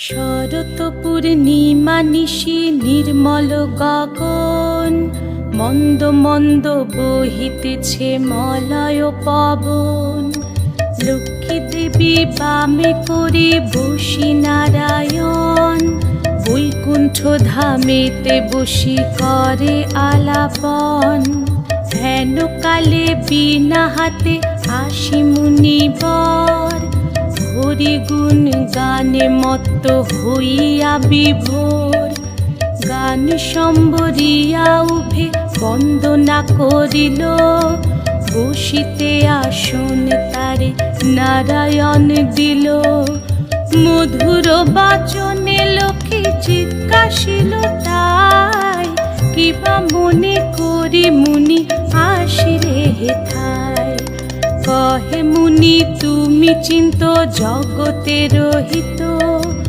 শরৎ পূর্ণিমা নিশি নির্মল গগন, মন্দ মন্দ বহিতেছে মলয় পবন। লক্ষ্মী দেবী বামে করে বসি নারায়ণ, বৈকুণ্ঠ ধামেতে বসি করে আলাপন। হেন কালে বিনা হাতে আসি মুনিবর, হরিগুণ গানে মত্ত হইয়া বিভোর। গান সম্বরিয়া উভে বন্দনা করিল, বসিতে আসন তারে নারায়ণ দিল। মধুর বাচনে লোকে জিজ্ঞাসিল তাই, কিবা মনে করি মুনি আসিরে হেথায়। কহে মুনি তুমি চিন্ত জগতের হিত,